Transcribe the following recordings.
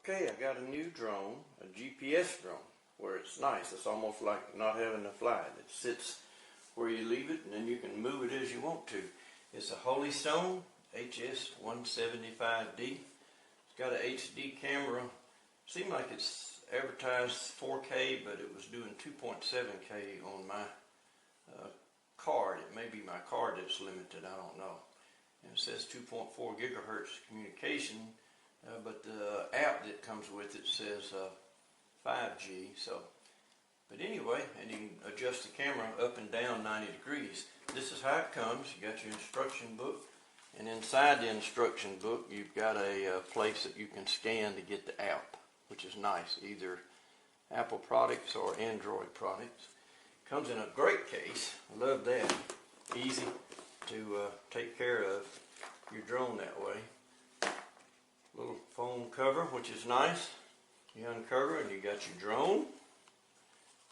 Okay, I got a new drone, a GPS drone, where it's nice. It's almost like not having to fly it. It sits where you leave it, and then you can move it as you want to. It's a Holy Stone HS175D. It's got an HD camera. Seemed like it's advertised 4K, but it was doing 2.7K on my card. It may be my card that's limited, I don't know. And it says 2.4 gigahertz communication, but the app that comes with it says 5G. But anyway, and you can adjust the camera up and down 90 degrees. This is how it comes. You got your instruction book, and inside the instruction book you've got a place that you can scan to get the app, which is nice, either Apple products or Android products. Comes in a great case. I love that. Easy to take care of your drone that way. Little foam cover, which is nice. You uncover and you got your drone,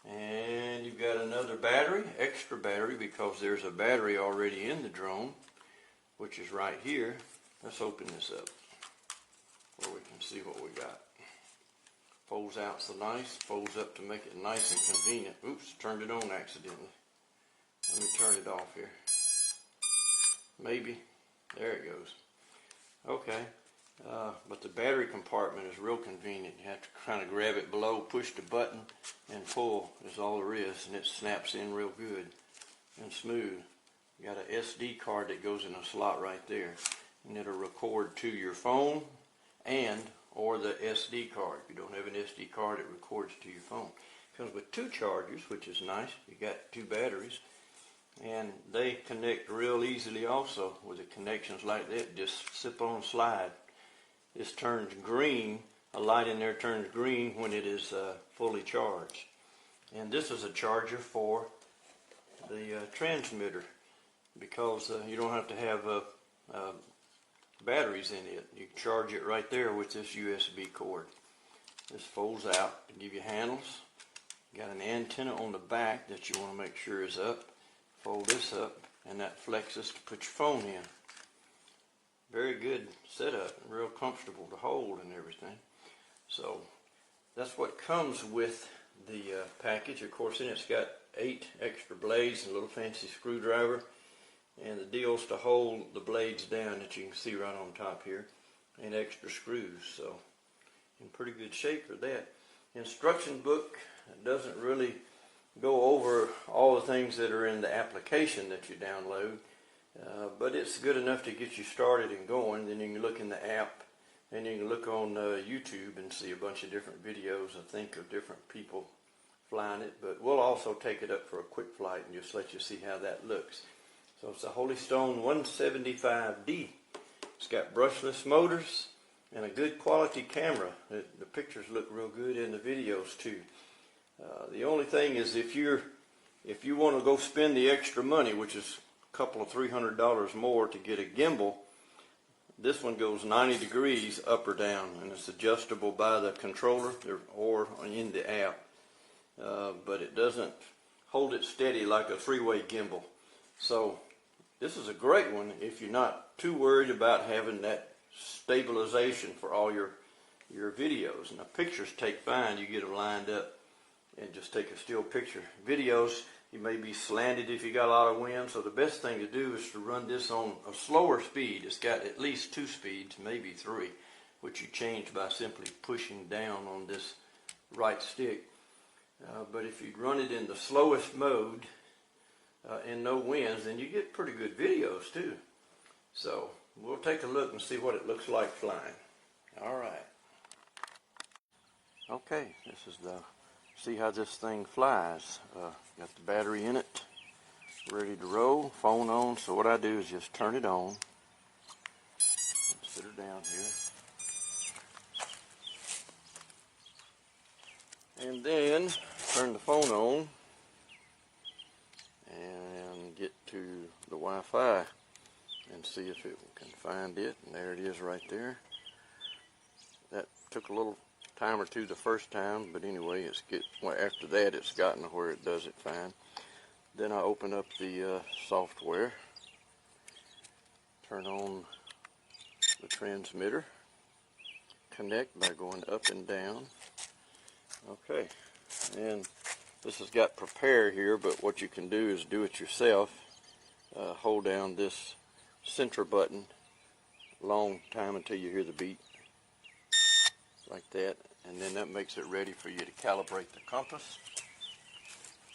and you've got another battery, extra battery, because there's a battery already in the drone, which is right here. Let's open this up where we can see what we got. Folds out so nice, folds up to make it nice and convenient. Oops, turned it on accidentally. Let me turn it off here. Maybe. There it goes. Okay. But the battery compartment is real convenient. You have to kind of grab it below, push the button, and pull is all there is, and it snaps in real good and smooth. You got an SD card that goes in a slot right there, and it'll record to your phone or the SD card. If you don't have an SD card, it records to your phone. It comes with two chargers, which is nice. You got two batteries, and they connect real easily also with the connections like that. Just slip on slide. This turns green. A light in there turns green when it is fully charged. And this is a charger for the transmitter, because you don't have to have batteries in it. You can charge it right there with this USB cord. This folds out to give you handles. You got an antenna on the back that you want to make sure is up. Fold this up, and that flexes to put your phone in. Very good setup, real comfortable to hold and everything. So that's what comes with the package. Of course, in it's got 8 extra blades and a little fancy screwdriver, and the deal's to hold the blades down that you can see right on top here, and extra screws. So in pretty good shape for that. Instruction book doesn't really go over all the things that are in the application that you download. But it's good enough to get you started and going. Then you can look in the app, and you can look on YouTube and see a bunch of different videos, I think, of different people flying it. But we'll also take it up for a quick flight and just let you see how that looks. So it's a Holy Stone 175D. It's got brushless motors and a good quality camera. The pictures look real good in the videos too. The only thing is, if you want to go spend the extra money, which is couple of $300 more to get a gimbal, this one goes 90 degrees up or down, and it's adjustable by the controller or in the app, but it doesn't hold it steady like a three-way gimbal. So this is a great one if you're not too worried about having that stabilization for all your videos. And the pictures take fine. You get them lined up and just take a still picture. Videos, you may be slanted if you got a lot of wind, so the best thing to do is to run this on a slower speed. It's got at least 2 speeds, maybe 3, which you change by simply pushing down on this right stick. But if you run it in the slowest mode and no winds, then you get pretty good videos too. So we'll take a look and see what it looks like flying. Alright. Okay, this is see how this thing flies. Got the battery in it, ready to roll, phone on. So what I do is just turn it on. Sit her down here. And then turn the phone on and get to the Wi-Fi and see if it can find it. And there it is right there. That took a little time or two the first time, but anyway, after that it's gotten to where it does it fine. Then I open up the software, turn on the transmitter, connect by going up and down. Okay, and this has got prepare here, but what you can do is do it yourself. Hold down this center button a long time until you hear the beep, like that, and then that makes it ready for you to calibrate the compass.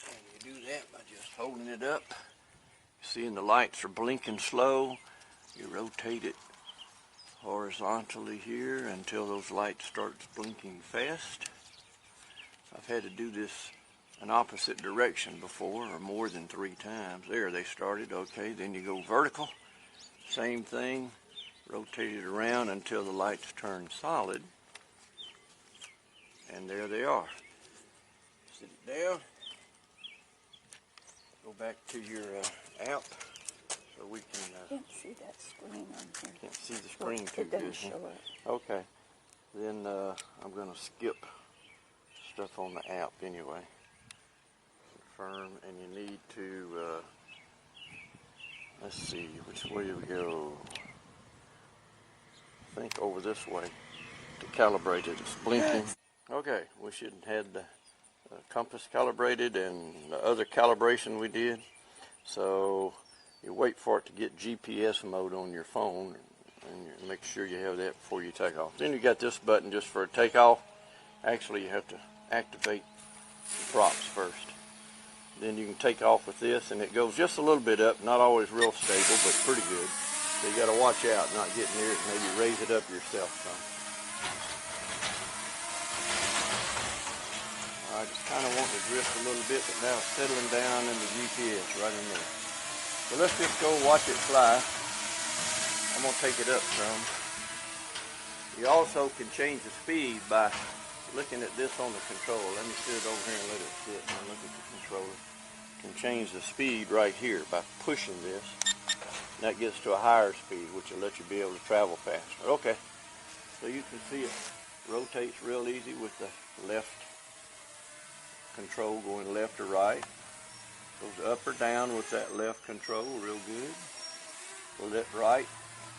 And you do that by just holding it up. Seeing the lights are blinking slow, you rotate it horizontally here until those lights start blinking fast. I've had to do this an opposite direction before, or more than 3 times. There, they started. Okay, then you go vertical. Same thing. Rotate it around until the lights turn solid. And there they are. Sit it down. Go back to your app so we can... Can't see that screen on here. Can't see the screen too good. It good. doesn't show it. Okay. Then I'm going to skip stuff on the app anyway. Confirm, and you need to, let's see, which way do we go? I think over this way to calibrate it. It's blinking. Okay, we should have had the compass calibrated and the other calibration we did. So you wait for it to get GPS mode on your phone, and you make sure you have that before you take off. Then you got this button just for a takeoff. Actually, you have to activate the props first. Then you can take off with this, and it goes just a little bit up, not always real stable, but pretty good. So you got to watch out, not get near it, maybe raise it up yourself some. I just kind of want to drift a little bit, but now it's settling down in the GPS right in there. So let's just go watch it fly. I'm going to take it up some. You also can change the speed by looking at this on the controller. Let me sit it over here and let it sit and look at the controller. You can change the speed right here by pushing this. And that gets to a higher speed, which will let you be able to travel faster. Okay, so you can see it rotates real easy with the left control going left or right. Goes up or down with that left control real good. Go that right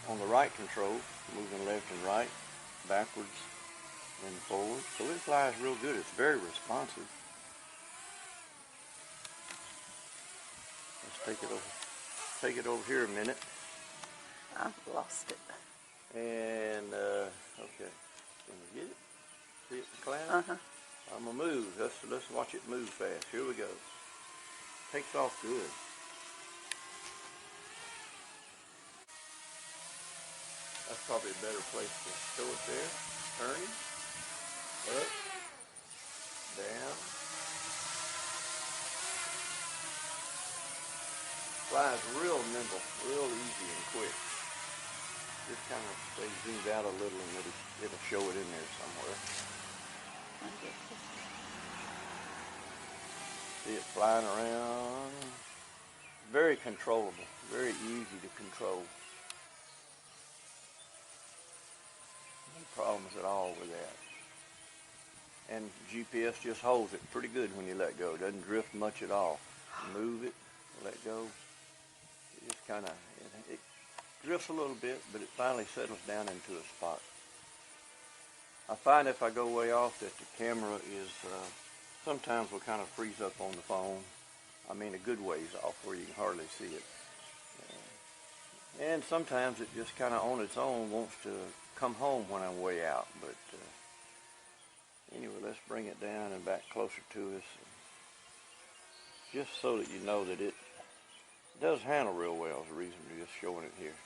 on the right control, moving left and right, backwards and forward. So it flies real good. It's very responsive. Let's take it over here a minute. I've lost it. And okay, can you get it? See it in the cloud? Uh-huh. I'm gonna move. Let's watch it move fast. Here we go. Takes off good. That's probably a better place to show it there. Turning. Up. Down. Flies real nimble, real easy and quick. Just kind of stay zoomed out a little and it'll show it in there somewhere. See it flying around. Very controllable, very easy to control. No problems at all with that. And GPS just holds it pretty good when you let go. It doesn't drift much at all. You move it, let go. It just kind of, it drifts a little bit, but it finally settles down into a spot. I find if I go way off that the camera is, sometimes will kind of freeze up on the phone. I mean a good ways off where you can hardly see it. And sometimes it just kind of on its own wants to come home when I'm way out. But anyway, let's bring it down and back closer to us. Just so that you know that it does handle real well is the reason we're just showing it here.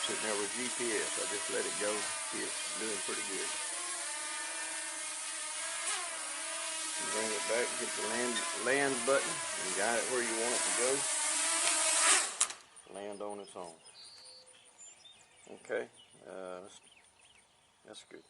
Sitting there with GPS, I just let it go. See, it's doing pretty good. You bring it back, hit the land button, and guide it where you want it to go. Land on its own. Okay, that's good.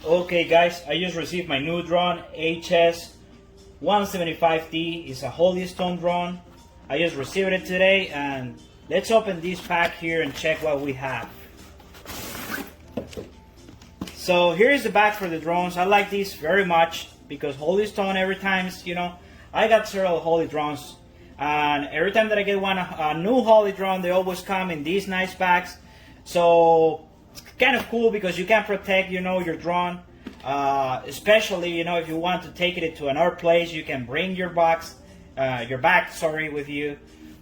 Okay guys, I just received my new drone, HS175D. It's a Holy Stone drone. I just received it today, and let's open this pack here and check what we have. So here's the bag for the drones. I like this very much because Holy Stone, every time, I got several Holy drones, and every time that I get a new Holy drone, they always come in these nice bags. So kind of cool because you can protect, your drone, especially, if you want to take it to another place, you can bring your bag, with you,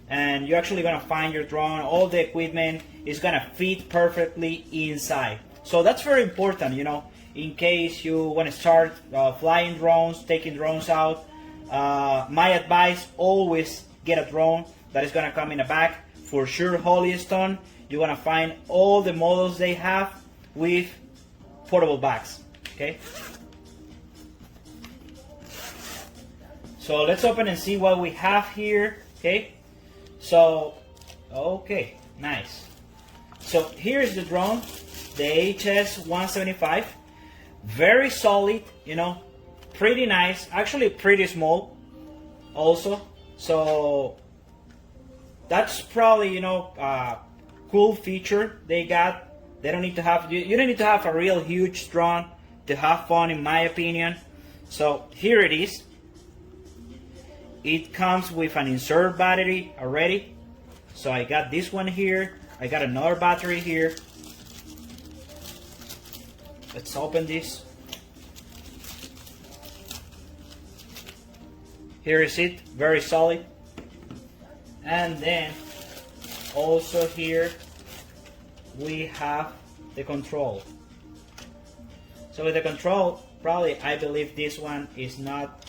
and you're actually gonna find your drone. All the equipment is gonna fit perfectly inside. So that's very important, in case you want to start flying drones, taking drones out. My advice: always get a drone that is gonna come in a bag. For sure, Holy Stone, you're gonna find all the models they have with portable bags. Okay. So let's open and see what we have here. Okay. So, okay, nice. So here is the drone, the HS175. Very solid, pretty nice. Actually, pretty small, also. So that's probably cool feature they got. They don't need to have you don't need to have a real huge drone to have fun, in my opinion. So here it is. It comes with an insert battery already. So I got this one here. I got another battery here. Let's open this. Here is it, very solid. And then also here we have the control. So with the control, probably I believe this one is not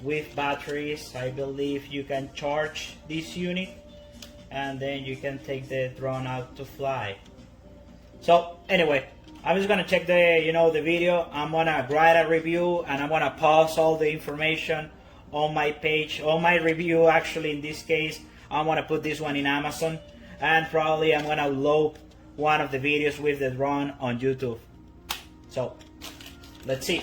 with batteries. I believe you can charge this unit and then you can take the drone out to fly. So anyway, I'm just gonna check the video. I'm gonna write a review and I'm gonna pause all the information on my page, on my review. Actually, in this case, I'm gonna put this one in Amazon, and probably I'm gonna load one of the videos with the drone on YouTube. So let's see.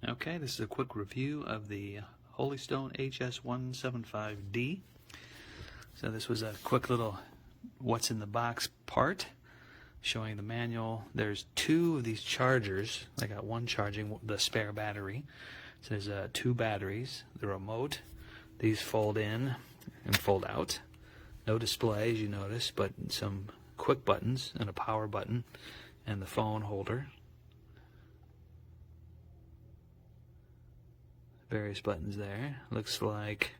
Okay, this is a quick review of the Holystone HS175D. So this was a quick little what's in the box part, showing the manual. There's two of these chargers. I got one charging the spare battery. So there's two batteries, the remote. These fold in and fold out. No display, as you notice, but some quick buttons and a power button and the phone holder. Various buttons there. Looks like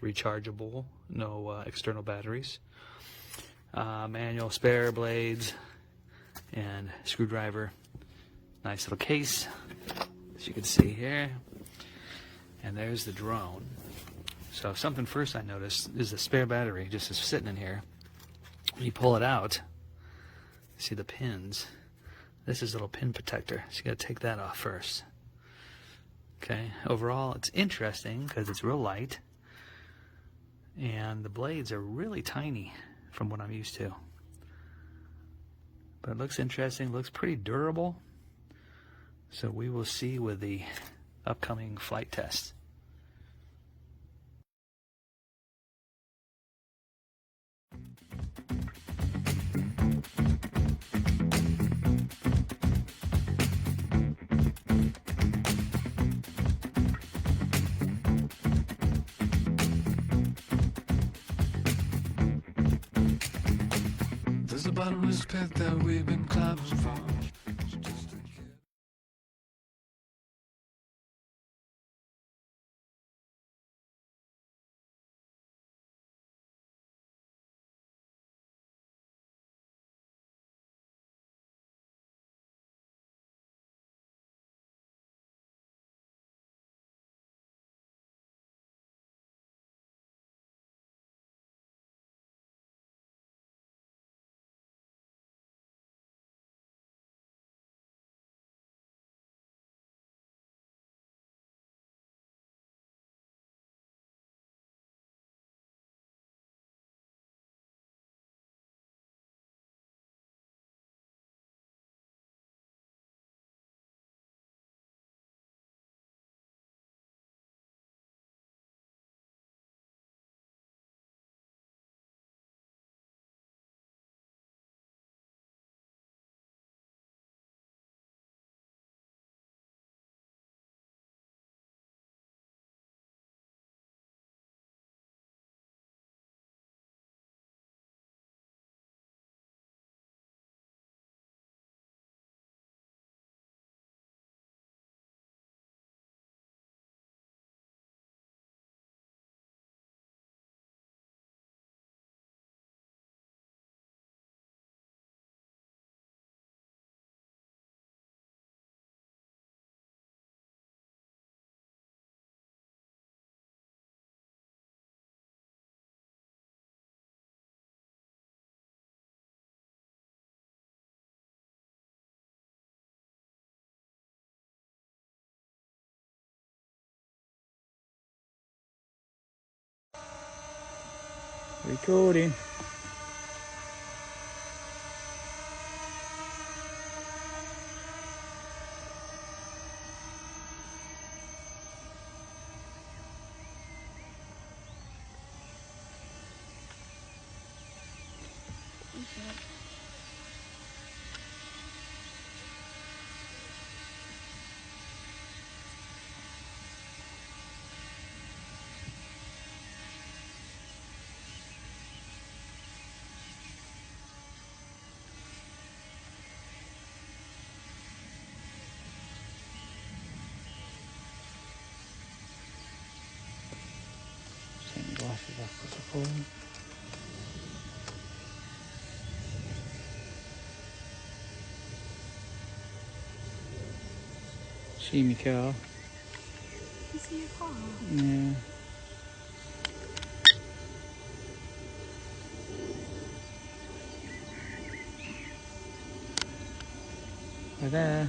rechargeable, no external batteries. Manual spare blades and screwdriver. Nice little case, as you can see here. And there's the drone. So something first I noticed is the spare battery just is sitting in here. When you pull it out, you see the pins. This is a little pin protector, so you got to take that off first. Okay, overall it's interesting because it's real light and the blades are really tiny from what I'm used to. But it looks interesting, looks pretty durable. So we will see with the upcoming flight test. There's a bottomless pit that we've been climbing for. Recording. Same glasses after support. See me, Cal. You see your car? Yeah. Right there.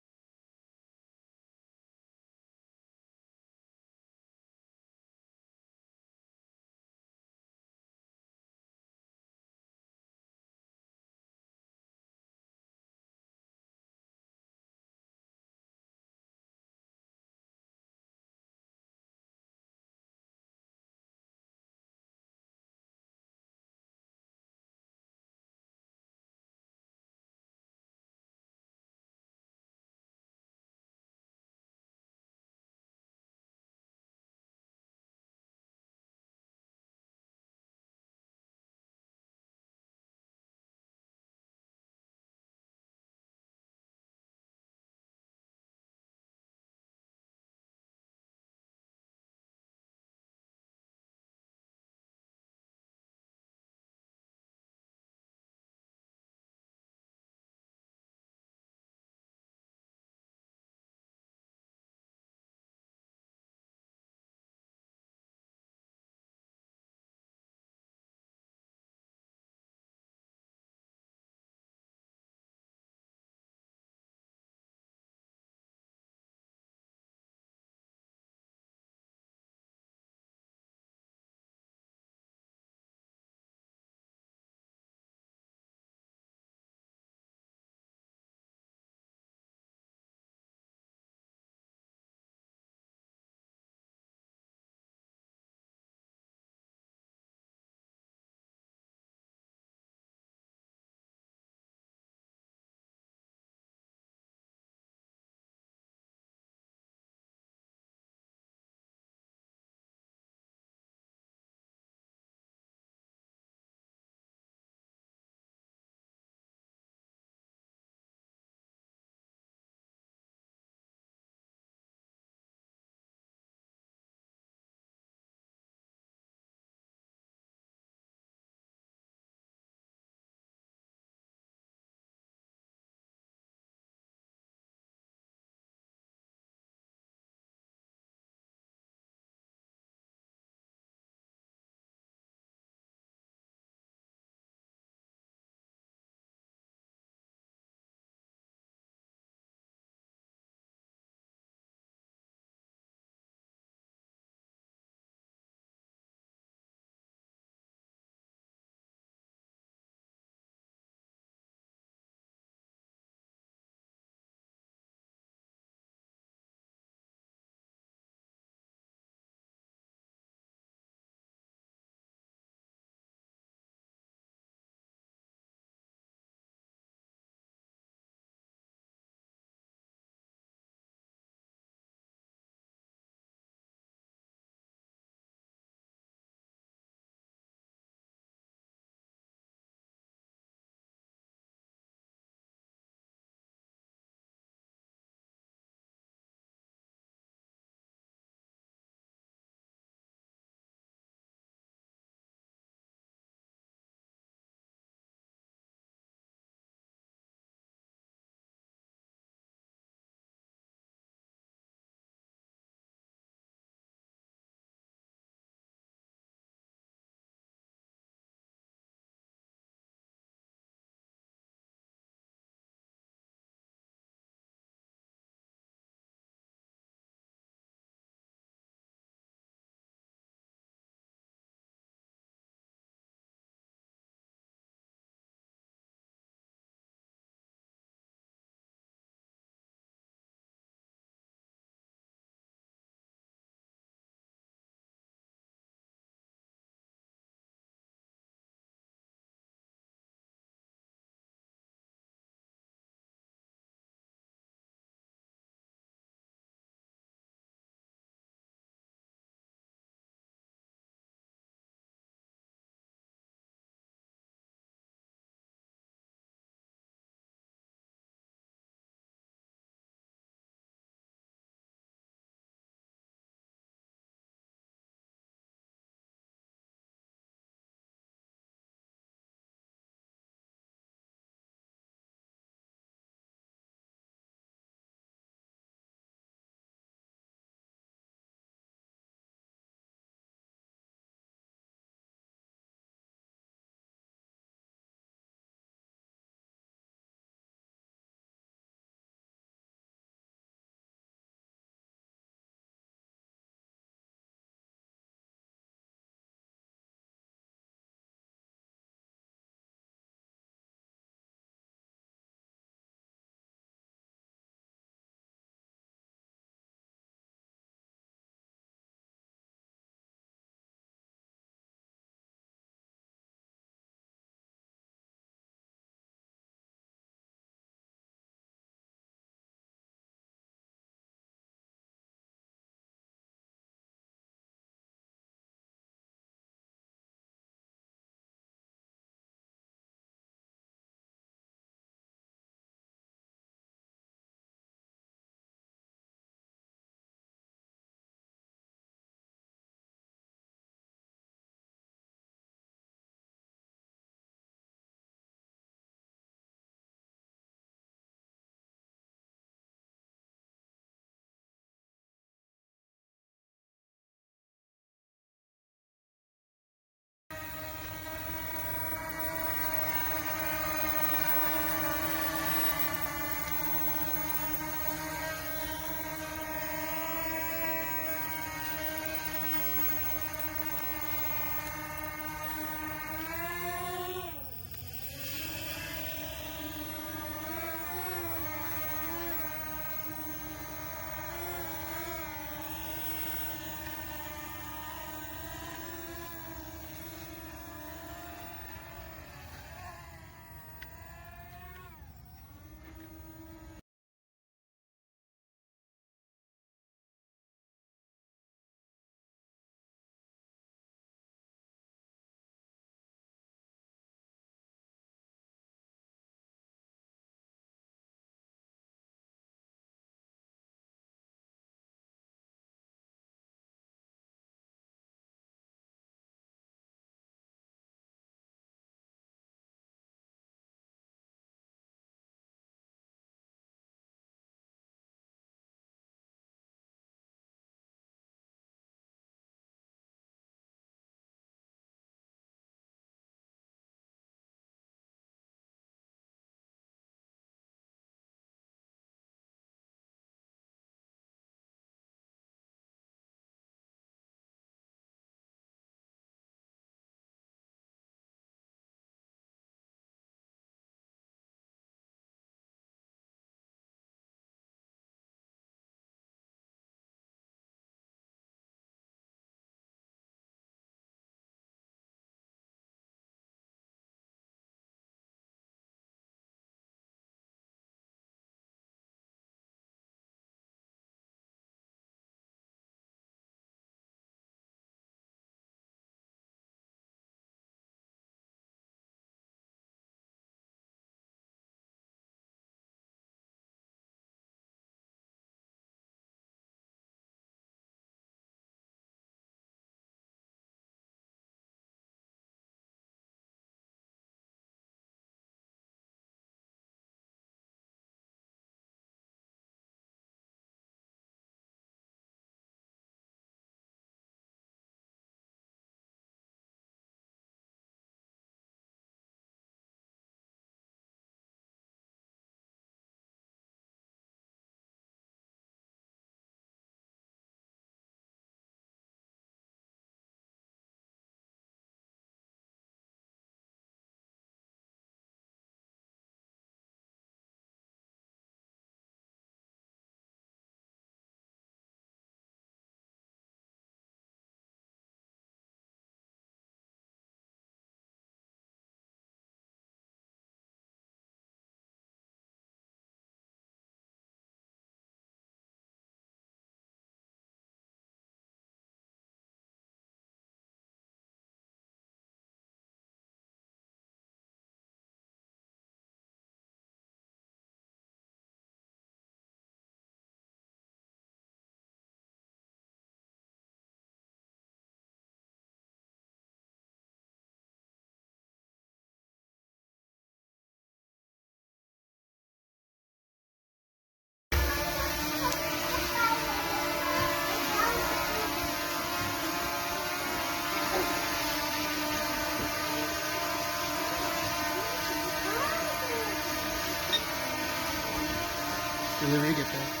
the rig it there.